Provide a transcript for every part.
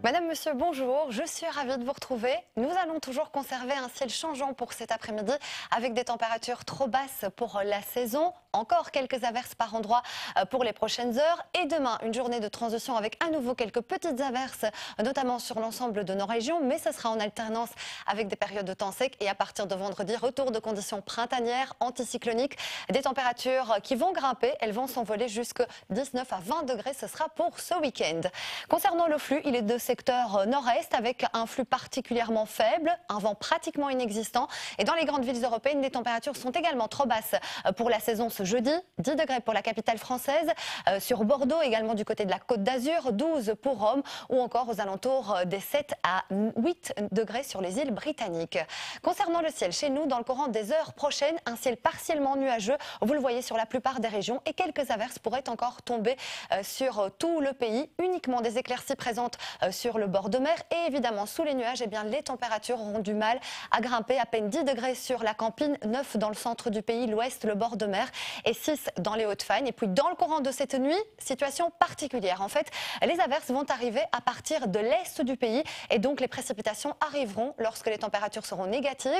Madame, Monsieur, bonjour, je suis ravie de vous retrouver. Nous allons toujours conserver un ciel changeant pour cet après-midi avec des températures trop basses pour la saison. Encore quelques averses par endroit pour les prochaines heures. Et demain, une journée de transition avec à nouveau quelques petites averses, notamment sur l'ensemble de nos régions. Mais ce sera en alternance avec des périodes de temps sec. Et à partir de vendredi, retour de conditions printanières, anticycloniques. Des températures qui vont grimper. Elles vont s'envoler jusqu'à 19 à 20 degrés. Ce sera pour ce week-end. Concernant le flux, il est de secteur nord-est avec un flux particulièrement faible, un vent pratiquement inexistant. Et dans les grandes villes européennes, les températures sont également trop basses pour la saison ce jeudi. 10 degrés pour la capitale française, sur Bordeaux, également du côté de la Côte d'Azur, 12 pour Rome ou encore aux alentours des 7 à 8 degrés sur les îles britanniques. Concernant le ciel, chez nous, dans le courant des heures prochaines, un ciel partiellement nuageux, vous le voyez sur la plupart des régions et quelques averses pourraient encore tomber sur tout le pays. Uniquement des éclaircies présentes sur le bord de mer et évidemment sous les nuages, eh bien, les températures auront du mal à grimper. À peine 10 degrés sur la Campine, 9 dans le centre du pays, l'ouest, le bord de mer et 6 dans les Hauts-de-Fagne. Et puis dans le courant de cette nuit, situation particulière. En fait, les averses vont arriver à partir de l'est du pays et donc les précipitations arriveront lorsque les températures seront négatives.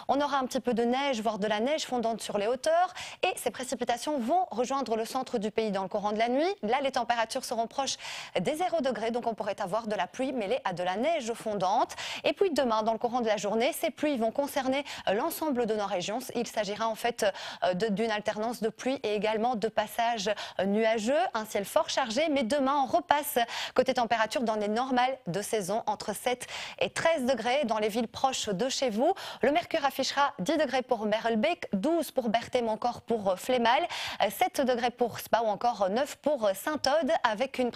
On aura un petit peu de neige, voire de la neige fondante sur les hauteurs et ces précipitations vont rejoindre le centre du pays dans le courant de la nuit. Là, les températures seront proches des 0 degrés, donc on pourrait avoir de la pluie mêlée à de la neige fondante. Et puis demain, dans le courant de la journée, ces pluies vont concerner l'ensemble de nos régions. Il s'agira en fait d'une alternance de pluie et également de passages nuageux, un ciel fort chargé. Mais demain, on repasse côté température dans les normales de saison, entre 7 et 13 degrés dans les villes proches de chez vous. Le mercure affichera 10 degrés pour Merelbeek, 12 pour Berthem, encore pour Flémal, 7 degrés pour Spa ou encore 9 pour Saint-Aude, avec une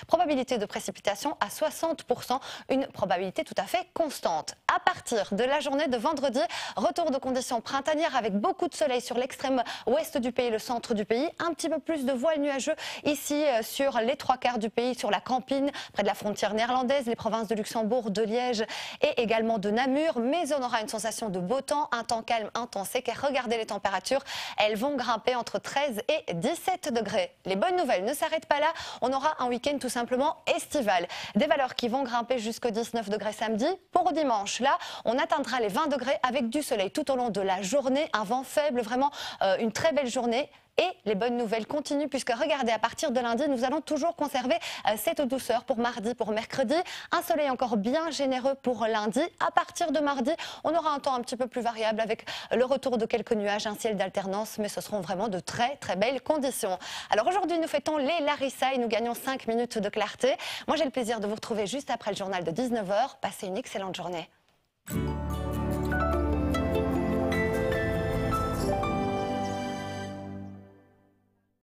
probabilité de précipitation à 60%, une probabilité tout à fait constante. À partir de la journée de vendredi, retour de conditions printanières avec beaucoup de soleil sur l'extrême ouest du pays, le centre du pays, un petit peu plus de voile nuageux ici sur les 3/4 du pays, sur la Campine, près de la frontière néerlandaise, les provinces de Luxembourg, de Liège et également de Namur. Mais on aura une sensation de beau temps, un temps calme, un temps sec. Et regardez les températures, elles vont grimper entre 13 et 17 degrés. Les bonnes nouvelles ne s'arrêtent pas là, on aura un week-end tout simplement estival. Des valeurs qui vont grimper jusqu'au 19 degrés samedi. Pour dimanche, là, on atteindra les 20 degrés avec du soleil tout au long de la journée, un vent faible, vraiment une très belle journée. Et les bonnes nouvelles continuent puisque regardez, à partir de lundi, nous allons toujours conserver cette douceur pour mardi, pour mercredi. Un soleil encore bien généreux pour lundi. À partir de mardi, on aura un temps un petit peu plus variable avec le retour de quelques nuages, un ciel d'alternance, mais ce seront vraiment de très très belles conditions. Alors aujourd'hui, nous fêtons les Larissa et nous gagnons 5 minutes de clarté. Moi, j'ai le plaisir de vous retrouver juste après le journal de 19 h. Passez une excellente journée.